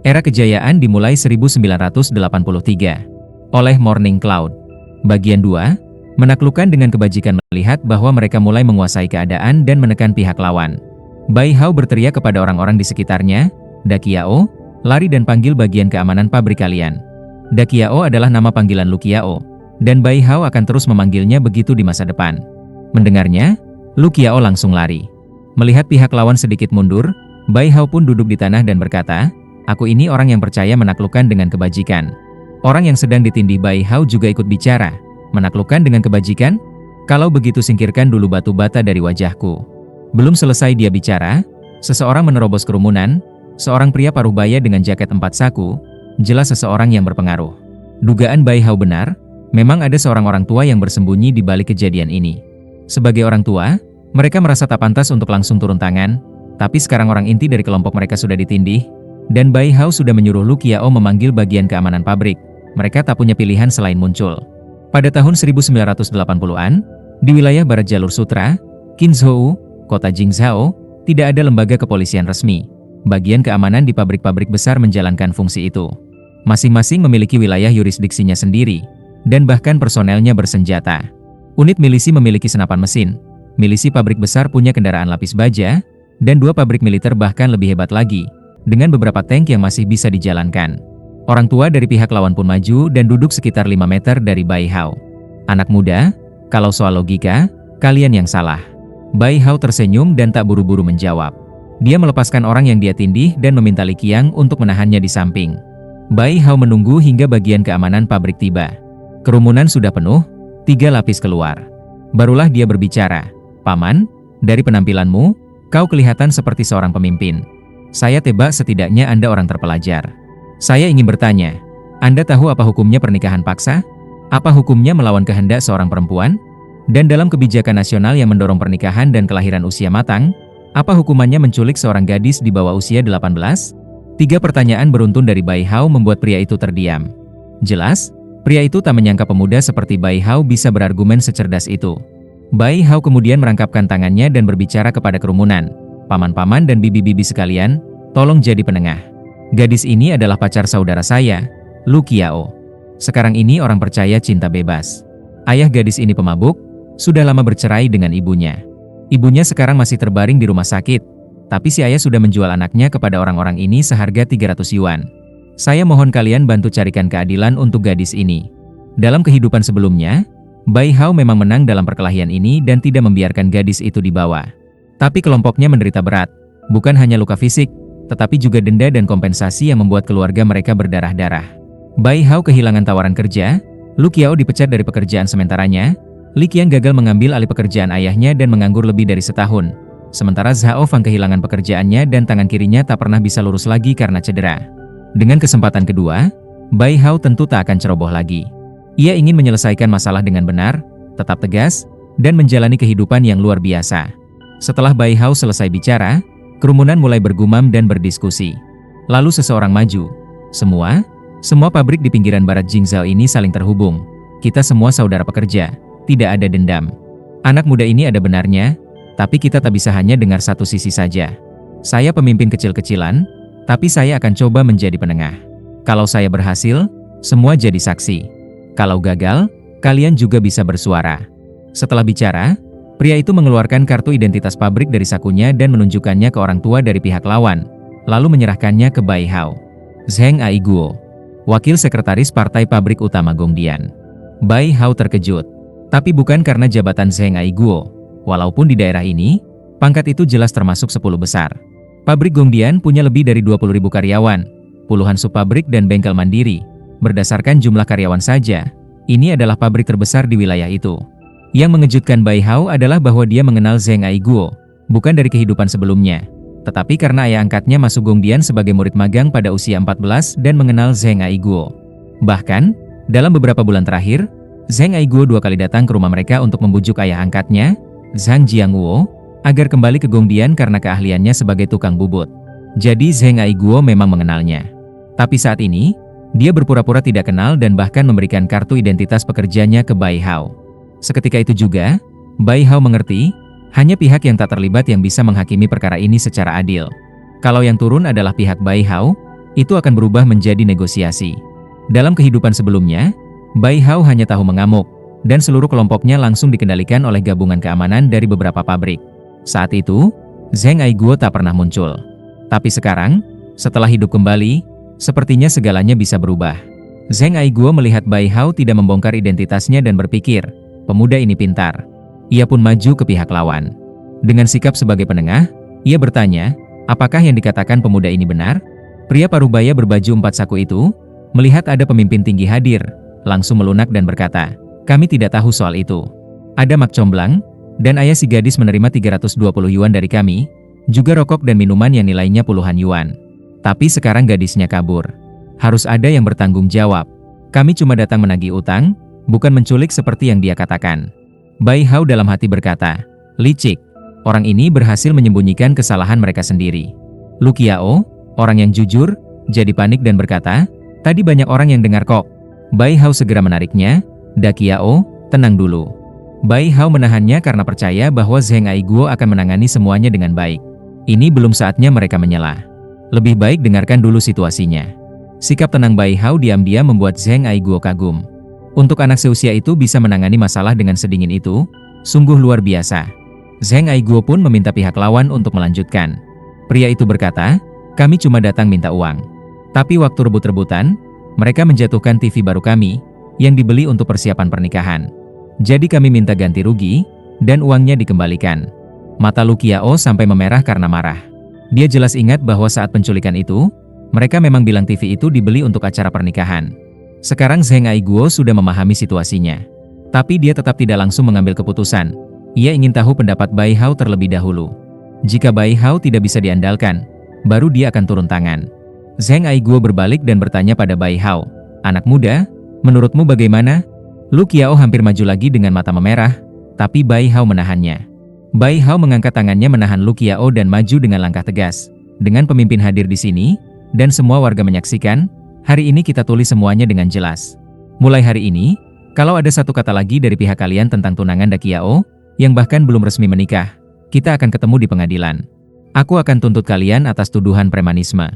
Era kejayaan dimulai 1983. Oleh Morning Cloud. Bagian 2, menaklukkan dengan kebajikan melihat bahwa mereka mulai menguasai keadaan dan menekan pihak lawan. Bai Hao berteriak kepada orang-orang di sekitarnya, "Dakiao, lari dan panggil bagian keamanan pabrik kalian." Dakiao adalah nama panggilan Lu Qiao, dan Bai Hao akan terus memanggilnya begitu di masa depan. Mendengarnya, Lu Qiao langsung lari. Melihat pihak lawan sedikit mundur, Bai Hao pun duduk di tanah dan berkata, "Aku ini orang yang percaya menaklukkan dengan kebajikan." Orang yang sedang ditindih Bai Hao juga ikut bicara, "Menaklukkan dengan kebajikan? Kalau begitu singkirkan dulu batu bata dari wajahku." Belum selesai dia bicara, seseorang menerobos kerumunan, seorang pria paruh baya dengan jaket 4 saku, jelas seseorang yang berpengaruh. Dugaan Bai Hao benar, memang ada seorang orang tua yang bersembunyi di balik kejadian ini. Sebagai orang tua, mereka merasa tak pantas untuk langsung turun tangan, tapi sekarang orang inti dari kelompok mereka sudah ditindih, dan Bai Hao sudah menyuruh Lu Qiao memanggil bagian keamanan pabrik. Mereka tak punya pilihan selain muncul. Pada tahun 1980-an, di wilayah barat jalur sutra, Qinzhou, kota Jingzhou, tidak ada lembaga kepolisian resmi. Bagian keamanan di pabrik-pabrik besar menjalankan fungsi itu. Masing-masing memiliki wilayah yurisdiksinya sendiri, dan bahkan personelnya bersenjata. Unit milisi memiliki senapan mesin, milisi pabrik besar punya kendaraan lapis baja, dan 2 pabrik militer bahkan lebih hebat lagi, dengan beberapa tank yang masih bisa dijalankan. Orang tua dari pihak lawan pun maju dan duduk sekitar 5 meter dari Bai Hao. "Anak muda, kalau soal logika, kalian yang salah." Bai Hao tersenyum dan tak buru-buru menjawab. Dia melepaskan orang yang dia tindih dan meminta Li Qiang untuk menahannya di samping. Bai Hao menunggu hingga bagian keamanan pabrik tiba. Kerumunan sudah penuh, 3 lapis keluar. Barulah dia berbicara, "Paman, dari penampilanmu, kau kelihatan seperti seorang pemimpin. Saya tebak setidaknya Anda orang terpelajar. Saya ingin bertanya, Anda tahu apa hukumnya pernikahan paksa? Apa hukumnya melawan kehendak seorang perempuan? Dan dalam kebijakan nasional yang mendorong pernikahan dan kelahiran usia matang, apa hukumannya menculik seorang gadis di bawah usia 18? 3 pertanyaan beruntun dari Bai Hao membuat pria itu terdiam. Jelas, pria itu tak menyangka pemuda seperti Bai Hao bisa berargumen secerdas itu. Bai Hao kemudian merangkapkan tangannya dan berbicara kepada kerumunan, "Paman-paman dan bibi-bibi sekalian, tolong jadi penengah. Gadis ini adalah pacar saudara saya, Lu Qiao. Sekarang ini orang percaya cinta bebas. Ayah gadis ini pemabuk, sudah lama bercerai dengan ibunya. Ibunya sekarang masih terbaring di rumah sakit, tapi si ayah sudah menjual anaknya kepada orang-orang ini seharga 300 yuan. Saya mohon kalian bantu carikan keadilan untuk gadis ini." Dalam kehidupan sebelumnya, Bai Hao memang menang dalam perkelahian ini dan tidak membiarkan gadis itu dibawa. Tapi kelompoknya menderita berat, bukan hanya luka fisik, tetapi juga denda dan kompensasi yang membuat keluarga mereka berdarah-darah. Bai Hao kehilangan tawaran kerja, Lu Qiao dipecat dari pekerjaan sementaranya, Li Qiang gagal mengambil alih pekerjaan ayahnya dan menganggur lebih dari setahun. Sementara Zhao Fang kehilangan pekerjaannya dan tangan kirinya tak pernah bisa lurus lagi karena cedera. Dengan kesempatan kedua, Bai Hao tentu tak akan ceroboh lagi. Ia ingin menyelesaikan masalah dengan benar, tetap tegas, dan menjalani kehidupan yang luar biasa. Setelah Bai Hao selesai bicara, kerumunan mulai bergumam dan berdiskusi. Lalu seseorang maju. Semua pabrik di pinggiran barat Jingzhou ini saling terhubung. Kita semua saudara pekerja. Tidak ada dendam. Anak muda ini ada benarnya, tapi kita tak bisa hanya dengar satu sisi saja. Saya pemimpin kecil-kecilan, tapi saya akan coba menjadi penengah. Kalau saya berhasil, semua jadi saksi. Kalau gagal, kalian juga bisa bersuara." Setelah bicara, pria itu mengeluarkan kartu identitas pabrik dari sakunya dan menunjukkannya ke orang tua dari pihak lawan, lalu menyerahkannya ke Bai Hao. "Zheng Aiguo, wakil sekretaris partai pabrik utama Gongdian." Bai Hao terkejut. Tapi bukan karena jabatan Zheng Aiguo. Walaupun di daerah ini, pangkat itu jelas termasuk 10 besar. Pabrik Gongdian punya lebih dari 20.000 karyawan, puluhan subpabrik dan bengkel mandiri. Berdasarkan jumlah karyawan saja, ini adalah pabrik terbesar di wilayah itu. Yang mengejutkan Bai Hao adalah bahwa dia mengenal Zheng Aiguo, bukan dari kehidupan sebelumnya, tetapi karena ayah angkatnya masuk Gongdian sebagai murid magang pada usia 14 dan mengenal Zheng Aiguo. Bahkan, dalam beberapa bulan terakhir, Zheng Aiguo 2 kali datang ke rumah mereka untuk membujuk ayah angkatnya, Zhang Jiangwo, agar kembali ke Gongdian karena keahliannya sebagai tukang bubut. Jadi Zheng Aiguo memang mengenalnya. Tapi saat ini, dia berpura-pura tidak kenal dan bahkan memberikan kartu identitas pekerjanya ke Bai Hao. Seketika itu juga, Bai Hao mengerti, hanya pihak yang tak terlibat yang bisa menghakimi perkara ini secara adil. Kalau yang turun adalah pihak Bai Hao, itu akan berubah menjadi negosiasi. Dalam kehidupan sebelumnya, Bai Hao hanya tahu mengamuk, dan seluruh kelompoknya langsung dikendalikan oleh gabungan keamanan dari beberapa pabrik. Saat itu, Zheng Aiguo tak pernah muncul. Tapi sekarang, setelah hidup kembali, sepertinya segalanya bisa berubah. Zheng Aiguo melihat Bai Hao tidak membongkar identitasnya dan berpikir, pemuda ini pintar. Ia pun maju ke pihak lawan. Dengan sikap sebagai penengah, ia bertanya, apakah yang dikatakan pemuda ini benar? Pria parubaya berbaju 4 saku itu, melihat ada pemimpin tinggi hadir, langsung melunak dan berkata, kami tidak tahu soal itu. Ada mak comblang, dan ayah si gadis menerima 320 yuan dari kami, juga rokok dan minuman yang nilainya puluhan yuan. Tapi sekarang gadisnya kabur. Harus ada yang bertanggung jawab. Kami cuma datang menagih utang, bukan menculik seperti yang dia katakan. Bai Hao dalam hati berkata, licik, orang ini berhasil menyembunyikan kesalahan mereka sendiri. Lu Qiao, orang yang jujur, jadi panik dan berkata, tadi banyak orang yang dengar kok. Bai Hao segera menariknya, Da Qiao, tenang dulu. Bai Hao menahannya karena percaya bahwa Zheng Aiguo akan menangani semuanya dengan baik. Ini belum saatnya mereka menyelah. Lebih baik dengarkan dulu situasinya. Sikap tenang Bai Hao diam-diam membuat Zheng Aiguo kagum. Untuk anak seusia itu bisa menangani masalah dengan sedingin itu, sungguh luar biasa. Zheng Aiguo pun meminta pihak lawan untuk melanjutkan. Pria itu berkata, kami cuma datang minta uang. Tapi waktu rebut-rebutan, mereka menjatuhkan TV baru kami, yang dibeli untuk persiapan pernikahan. Jadi kami minta ganti rugi, dan uangnya dikembalikan. Mata Lu Qiao sampai memerah karena marah. Dia jelas ingat bahwa saat penculikan itu, mereka memang bilang TV itu dibeli untuk acara pernikahan. Sekarang Zheng Aiguo sudah memahami situasinya. Tapi dia tetap tidak langsung mengambil keputusan. Ia ingin tahu pendapat Bai Hao terlebih dahulu. Jika Bai Hao tidak bisa diandalkan, baru dia akan turun tangan. Zheng Aiguo berbalik dan bertanya pada Bai Hao, anak muda, menurutmu bagaimana? Lu Qiao hampir maju lagi dengan mata memerah, tapi Bai Hao menahannya. Bai Hao mengangkat tangannya menahan Lu Qiao dan maju dengan langkah tegas. Dengan pemimpin hadir di sini, dan semua warga menyaksikan, hari ini kita tulis semuanya dengan jelas. Mulai hari ini, kalau ada satu kata lagi dari pihak kalian tentang tunangan Da Qiao, yang bahkan belum resmi menikah, kita akan ketemu di pengadilan. Aku akan tuntut kalian atas tuduhan premanisme.